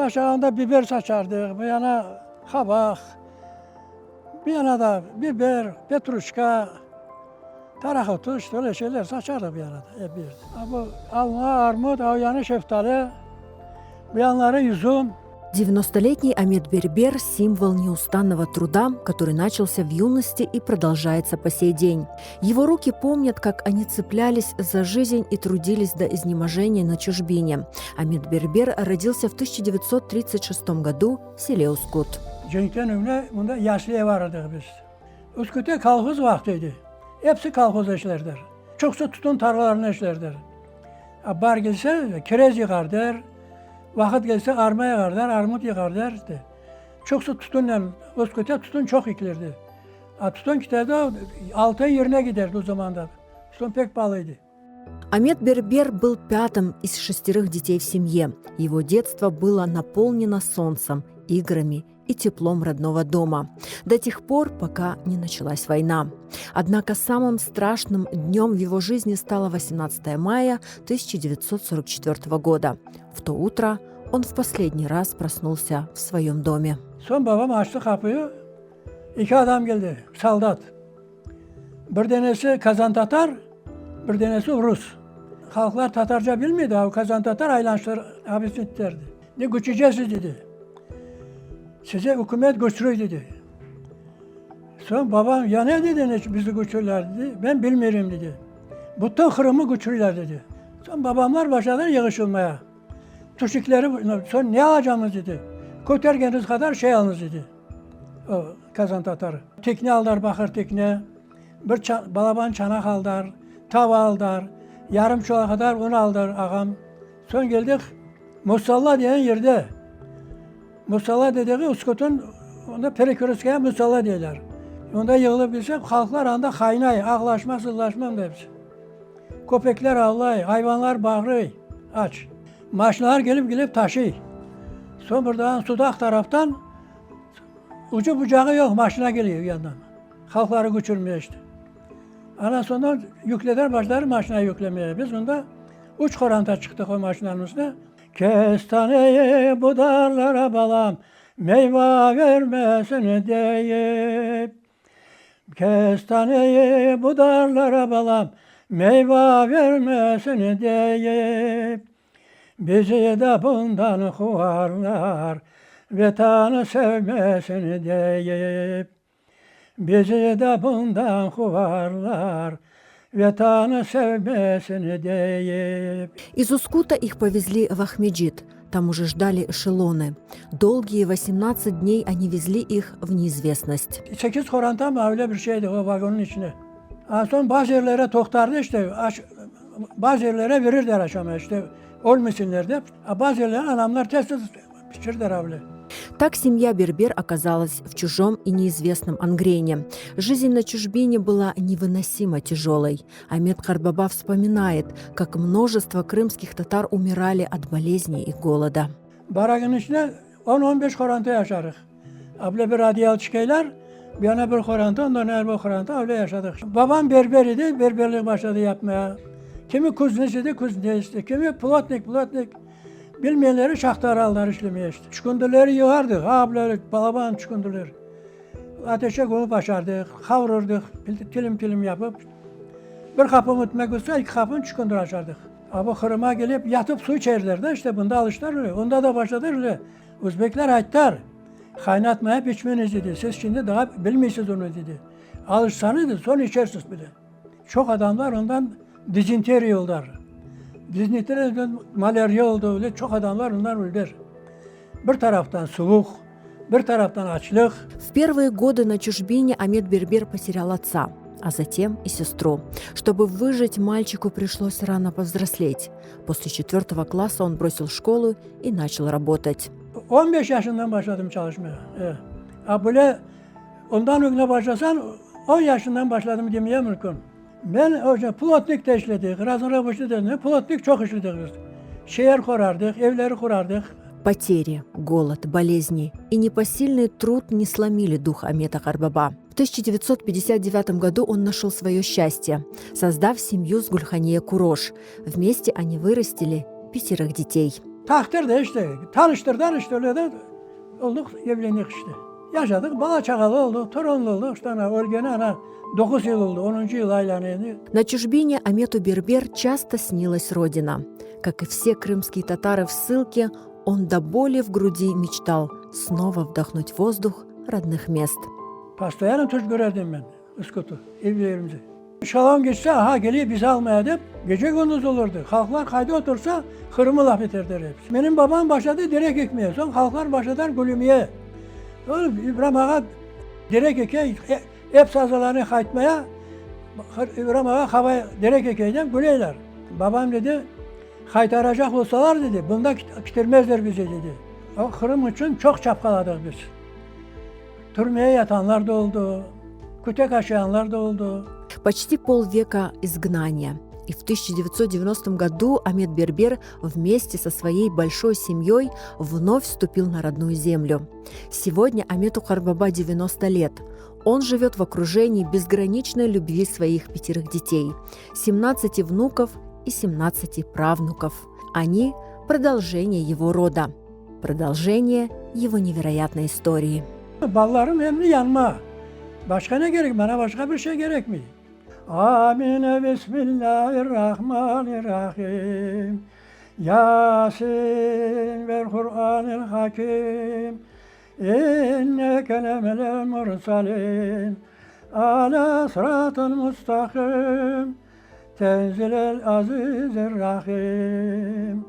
Onda aşağında biber saçardık, bir yana kabak, bir yana da biber, petruşka, tarakotu işte öyle şeyler saçardık bir yana da hep birde. Bu alma, armut, o yanı şeftali, bu yanları üzüm. 90-летний Амед Бербер – символ неустанного труда, который начался в юности и продолжается по сей день. Его руки помнят, как они цеплялись за жизнь и трудились до изнеможения на чужбине. Амед Бербер родился в 1936 году в селе Ускут. Cengiz önüne bunda yaşlıya varırdık biz. Üsküt'te kalkız vaktiydi. Hepsi kalkız işlerdir. Çoksa tutun tarlalarını işlerdir. Bar gelse kireç yıkardır. Vakit gelse arma yıkardır, armut yıkardır işte. Çoksa tutunla, Üsküt'te tutun çok ekilirdi. Tutun giderdi, altın yerine giderdi o zaman da. Tutun pek pahalıydı. Амед Бербер был пятым из 6 детей в семье. Его детство было наполнено солнцем, играми и теплом родного дома. До тех пор, пока не началась война. Однако самым страшным днем в его жизни стало 18 мая 1944 года. В то утро он в последний раз prasнулся в своем доме. Son babam açtı kapıyı. İki adam geldi, saldat. Bir tanesi Kazan Tatar, bir tanesi Rus. Halklar Tatarca bilmiyordu. O Kazan Tatar aylançlar hapis ettirdi. Ne göçeceğiz dedi. Size hükümet göçürüyor dedi. Sonra babam ya ne dedi bizi göçürürler dedi. Ben bilmiyorum dedi. Bütün Kırım'ı göçürürler dedi. Sonra babamlar başladılar yığışılmaya. Tuşikleri sonra ne alacağımız dedi. Kötergeniz kadar şey alınız dedi. O Kazan Tatarı. Tekne aldılar bakır tekne. Bir balaban çanak aldılar. Tava aldılar. Yarım çuvala kadar un aldılar ağam. Sonra geldik Musalla diyen yerde. Musalla dediği Uskut'un onda Perikürüskaya Musalla diyorlar. Onda yığılıp bilsek halklar anda kaynay, ağlaşma, sızlaşma da hepsi. Köpekler ağlay, hayvanlar bağırıyor, aç. Maşinalar gelip taşıyor. Sonra buradan Sudak taraftan ucu bucağı yok, maşina geliyor yandan. Halkları göçürmeye işte. Ana sonra yükleder başlar maşinayı yüklemeye. Biz bunda uç koranta çıktık o maşinanın üstüne. Kestaneye budarlara balam, meyve vermesin deyip. Kestaneye budarlara balam, meyve vermesin deyip. Bizi de bundan kuvarlar, vatanı sevmesin deyip. Bizi de bundan kuvarlar, vatanı sevmesin deyip. Из Ускута их повезли в Ахмеджит. Там уже ждали эшелоны. Долгие 18 дней они везли их в неизвестность. 8 koranta mı öyle bir şeydi o vagonun içine. Son bazı yerlere toktardı işte, bazı yerlere verirler aşama işte, olmasınlar diye. Bazı yerlere anamlar test pişirdiler öyle. Так семья Бербер оказалась в чужом и неизвестном Ангрене. Жизнь на чужбине была невыносимо тяжелой. Амед Карбаба вспоминает, как множество крымских татар умирали от болезней и голода. Barakın içine 10-15 koranta yaşarız. Abla bir radyal çıkaylar, bir yana bir koranta, ondan her bir koranta öyle yaşadık. Babam berber idi, berberlik başladı yapmaya. Kimi kuzneciydi, kuzneciydi. Kimi plotnik. Bilmeyenleri şahtar aldılar işlemeye işte. Çukunduları yığardık, abileri, balaban çukunduları. Ateşe koyup açardık, kavururduk, tilim yapıp. Bir kapı mutmak olsa iki kapının çukundur açardık. Ama Kırım'a gelip yatıp su içerler de işte bunda alıştılar öyle. Onda da başladılar öyle. Uzbekler aytlar, kaynatmaya biçmeniz dedi. Siz şimdi daha bilmiyorsunuz onu dedi. Alışsanız sonra içersiniz bile. Çok adamlar ondan dizinteri oldular. Dizinlikte malarya oldu öyle çok adamlar onlar öldür. Bir taraftan soğuk, bir taraftan açlık. В первые годы на чужбине Амед Бербер потерял отца, а затем и сестру. Чтобы выжить, мальчику пришлось рано повзрослеть. После 4 класса он бросил школу и начал работать. 15 yaşından başladım çalışmaya. Böyle ondan önce başlasan 10 yaşından başladım demeye mümkün. Ben hocam plotnik de işledik, razına başladık, plotnik çok işledik. Şehir kurardık, evleri kurardık. Потери, голод, болезни и непосильный труд не сломили дух Амеда Карбаба. В 1959 году он нашел свое счастье, создав семью с Гульхания Курош. Вместе они вырастили 5 детей. Taktırdı işte. Tanıştırdılar işte öyle de olduk, evlendik işte. Yaşadık, bala çakalı olduk, torunlu olduk. İşte ana 9 yıl oldu, 10. yıl aylanıydı. На чужбине Амету Бербер часто снилась родина. Как и все крымские татары в ссылке, он до боли в груди мечтал снова вдохнуть воздух родных мест. Pastayanı tuş görerdim ben, Iskut'u, evlerimizi. Şalom geçse, aha geliyor bizi almaya deyip, gece gündüz olurdu. Halklar kayda otursa, Kırım'ı laf ederler hepsi. Benim babam başladı direk ekmeye, sonra halklar başladılar gülümeye. Oğlum İbrahim Ağa direk eke, hep sazlarını kayıtmaya, İbrahim Ağa havaya direk ekeyden güleyler. Babam dedi, kaytaracak olsalar dedi, bunda bitirmezler bizi dedi. O Kırım için çok çapkaladık biz. Türmeye yatanlar da oldu, kütek aşayanlar da oldu. Почти полвека изгнания. И в 1990 году Амет Бербер вместе со своей большой семьей вновь вступил на родную землю. Сегодня Амету Карбаба 90 лет. Он живет в окружении безграничной любви своих 5 детей, 17 внуков и 17 правнуков. Они – продолжение его рода, продолжение его невероятной истории. Ballarım emri yanma. Başka ne gerek? Bana başka bir şey gerekmiyor. Amine Bismillahirrahmanirrahim. Yasin vel Kur'anil Hakim. İnneke lemel mursalin. Ala sıratın mustakim. Tenzilel azizir rahim.